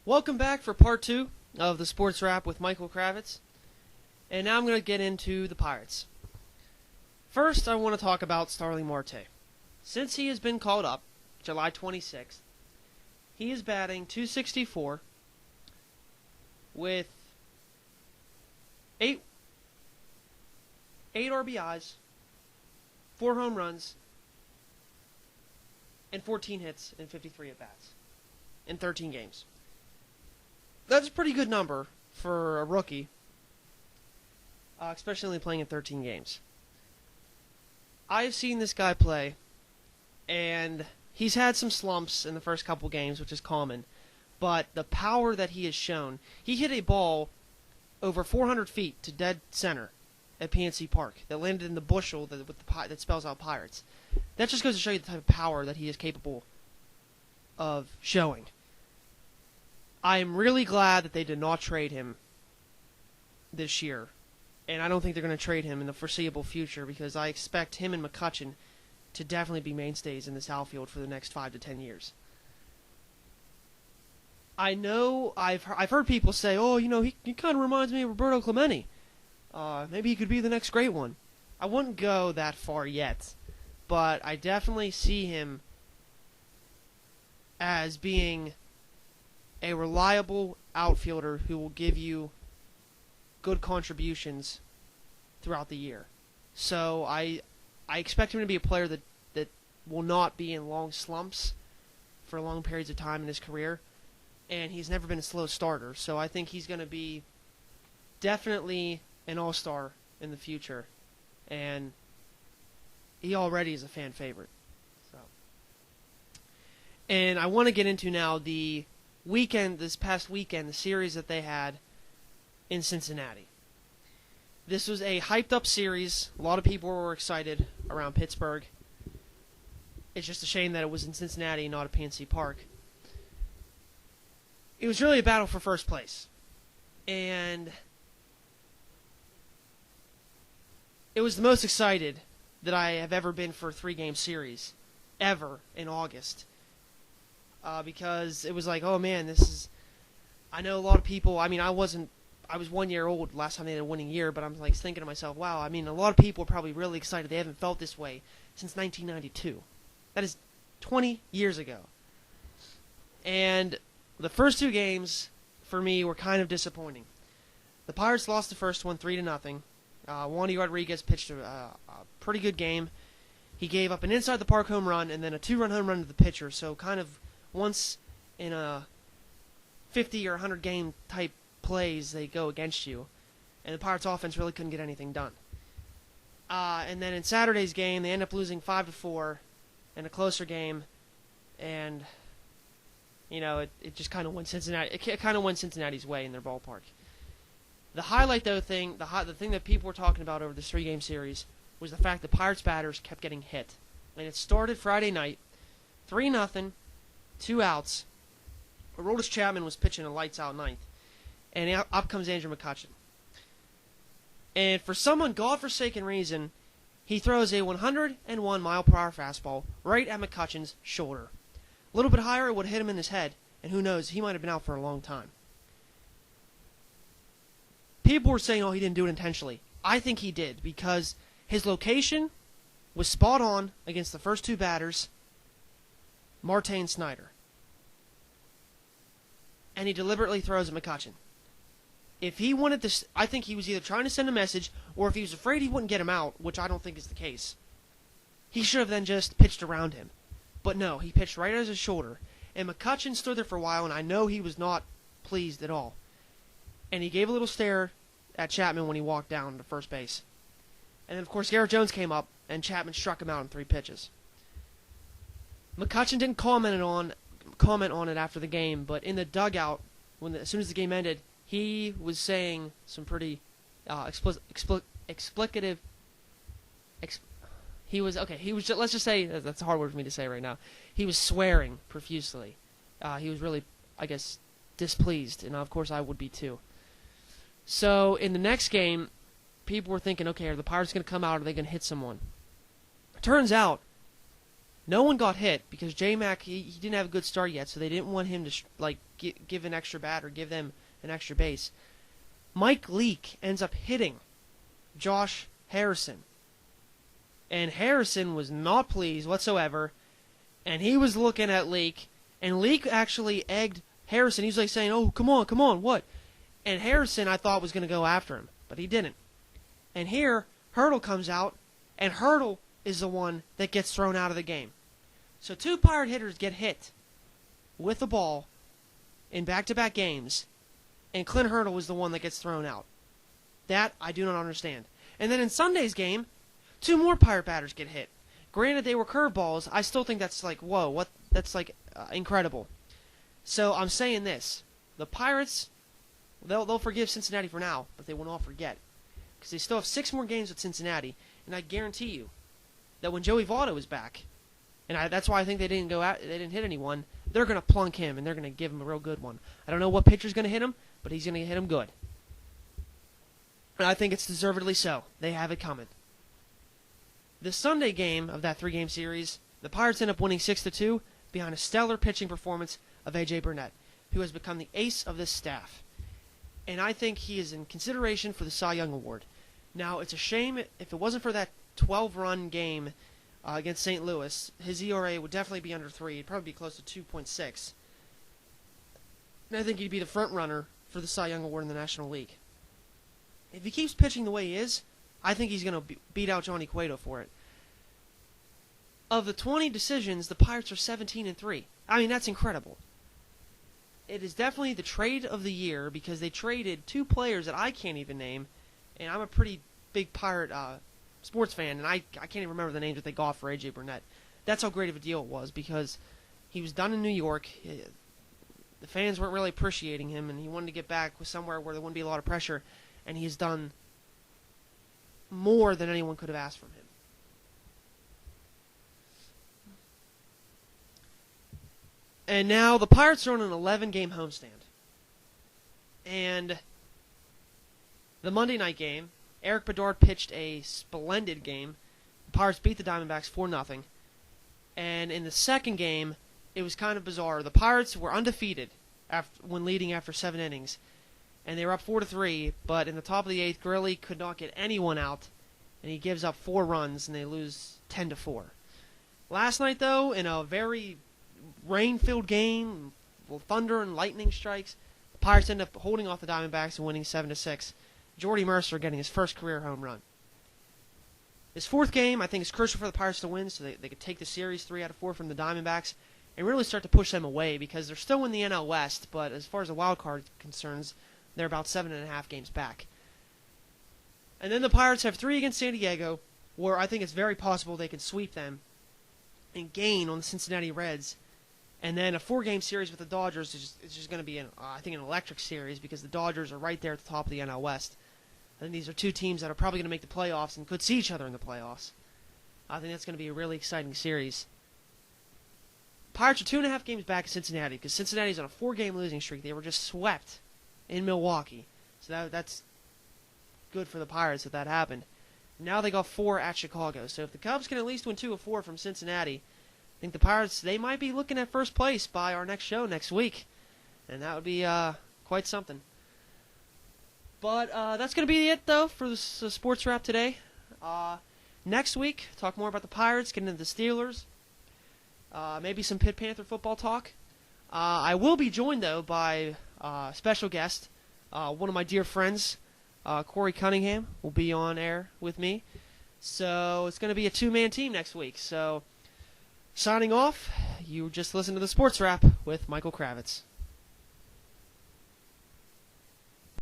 Welcome back for part 2 of the Sports Wrap with Michael Kravetz. And now I'm going to get into the Pirates. First, I want to talk about Starling Marte. Since he has been called up, July 26th, he is batting .264 with 8 RBIs, 4 home runs, and 14 hits in 53 at-bats in 13 games. That's a pretty good number for a rookie, especially only playing in 13 games. I have seen this guy play, and he's had some slumps in the first couple games, which is common, but the power that he has shown, he hit a ball over 400 feet to dead center at PNC Park that landed in the bushel that spells out Pirates. That just goes to show you the type of power that he is capable of showing. I am really glad that they did not trade him this year, and I don't think they're going to trade him in the foreseeable future because I expect him and McCutchen to definitely be mainstays in this outfield for the next 5 to 10 years. I know I've heard people say, oh, he kind of reminds me of Roberto Clemente. Maybe he could be the next great one. I wouldn't go that far yet, but I definitely see him as being a reliable outfielder who will give you good contributions throughout the year. So I expect him to be a player that will not be in long slumps for long periods of time in his career, and he's never been a slow starter. So I think he's going to be definitely an all-star in the future, and he already is a fan favorite. So, and I want to get into now this past weekend, the series that they had in Cincinnati. This was a hyped-up series. A lot of people were excited around Pittsburgh. It's just a shame that it was in Cincinnati, not at PNC Park. It was really a battle for first place. And it was the most excited that I have ever been for a 3-game series, ever, in August. Because it was like, oh man, I know a lot of people, I was 1 year old last time they had a winning year, but I'm like thinking to myself, wow, a lot of people are probably really excited. They haven't felt this way since 1992. That is 20 years ago. And the first 2 games, for me, were kind of disappointing. The Pirates lost the first one 3-0. Wandy Rodriguez pitched a pretty good game. He gave up an inside-the-park home run and then a 2-run home run to the pitcher, so kind of once in a 50 or 100 game type plays they go against you, and the Pirates offense really couldn't get anything done. And then in Saturday's game, they end up losing 5-4 in a closer game, and it just kind of went Cincinnati. It kind of went Cincinnati's way in their ballpark. The highlight, though, the thing that people were talking about over this 3-game series was the fact that Pirates batters kept getting hit, and it started Friday night, 3-0. 2 outs. Aroldis Chapman was pitching a lights-out ninth, and up comes Andrew McCutchen. And for some godforsaken reason, he throws a 101-mile-per-hour fastball right at McCutchen's shoulder. A little bit higher, it would have hit him in his head, and who knows, he might have been out for a long time. People were saying, oh, he didn't do it intentionally. I think he did, because his location was spot on against the first 2 batters, Marte and Snyder. And he deliberately throws at McCutchen. If he wanted this, I think he was either trying to send a message, or if he was afraid he wouldn't get him out, which I don't think is the case, he should have then just pitched around him. But no, he pitched right at his shoulder. And McCutchen stood there for a while, and I know he was not pleased at all. And he gave a little stare at Chapman when he walked down to first base. And then, of course, Garrett Jones came up, and Chapman struck him out in 3 pitches. McCutchen didn't comment on it after the game, but in the dugout, as soon as the game ended, he was saying some pretty explicative. He was let's just say that's a hard word for me to say right now. He was swearing profusely. He was really, I guess, displeased, and of course I would be too. So in the next game, people were thinking, okay, are the Pirates going to come out? Or are they going to hit someone? Turns out No one got hit because J-Mac, he didn't have a good start yet, so they didn't want him to give an extra bat or give them an extra base. Mike Leake ends up hitting Josh Harrison. And Harrison was not pleased whatsoever, and he was looking at Leake, and Leake actually egged Harrison. He was like saying, "Oh, come on, what?" And Harrison, I thought, was going to go after him, but he didn't. And here, Hurdle comes out, and Hurdle is the one that gets thrown out of the game. So 2 Pirate hitters get hit with the ball in back-to-back games, and Clint Hurdle was the one that gets thrown out. That I do not understand. And then in Sunday's game, 2 more Pirate batters get hit. Granted, they were curveballs. I still think that's like, whoa, what? That's like incredible. So I'm saying this: the Pirates, they'll forgive Cincinnati for now, but they will not forget, because they still have 6 more games with Cincinnati, and I guarantee you that when Joey Votto is back, and that's why I think they didn't go out, they didn't hit anyone. They're gonna plunk him, and they're gonna give him a real good one. I don't know what pitcher's gonna hit him, but he's gonna hit him good. And I think it's deservedly so. They have it coming. The Sunday game of that 3-game series, the Pirates end up winning 6-2 behind a stellar pitching performance of A.J. Burnett, who has become the ace of this staff. And I think he is in consideration for the Cy Young Award. Now, it's a shame if it wasn't for that 12-run game against St. Louis, his ERA would definitely be under 3. It'd probably be close to 2.6. And I think he'd be the front runner for the Cy Young Award in the National League. If he keeps pitching the way he is, I think he's going to beat out Johnny Cueto for it. Of the 20 decisions, the Pirates are 17-3. I mean, that's incredible. It is definitely the trade of the year because they traded 2 players that I can't even name, and I'm a pretty big Pirate sports fan, and I can't even remember the names that they got for A.J. Burnett. That's how great of a deal it was because he was done in New York. The fans weren't really appreciating him, and he wanted to get back with somewhere where there wouldn't be a lot of pressure, and he has done more than anyone could have asked from him. And now the Pirates are on an 11-game homestand. And the Monday night game, Eric Bedard pitched a splendid game. The Pirates beat the Diamondbacks 4-0. And in the second game, it was kind of bizarre. The Pirates were undefeated when leading after 7 innings. And they were up 4-3, but in the top of the 8th, Grilli could not get anyone out, and he gives up 4 runs, and they lose 10-4. Last night, though, in a very rain-filled game, with thunder and lightning strikes, the Pirates end up holding off the Diamondbacks and winning 7-6. Jordy Mercer getting his first career home run. This 4th game, I think, is crucial for the Pirates to win, so they could take the series 3 out of 4 from the Diamondbacks and really start to push them away because they're still in the NL West, but as far as the wild card concerns, they're about 7.5 games back. And then the Pirates have 3 against San Diego, where I think it's very possible they could sweep them and gain on the Cincinnati Reds. And then a 4-game series with the Dodgers is just going to be, I think, an electric series because the Dodgers are right there at the top of the NL West. I think these are 2 teams that are probably going to make the playoffs and could see each other in the playoffs. I think that's going to be a really exciting series. Pirates are 2.5 games back at Cincinnati because Cincinnati's on a 4-game losing streak. They were just swept in Milwaukee. So that's good for the Pirates if that happened. Now they got 4 at Chicago. So if the Cubs can at least win 2 of 4 from Cincinnati, I think the Pirates, they might be looking at first place by our next show next week. And that would be quite something. But that's going to be it, though, for the sports wrap today. Next week, talk more about the Pirates, get into the Steelers. Maybe some Pitt Panther football talk. I will be joined, though, by special guest, one of my dear friends, Corey Cunningham, will be on air with me. So it's going to be a 2-man team next week. So signing off, you just listened to the Sports Wrap with Michael Kravetz.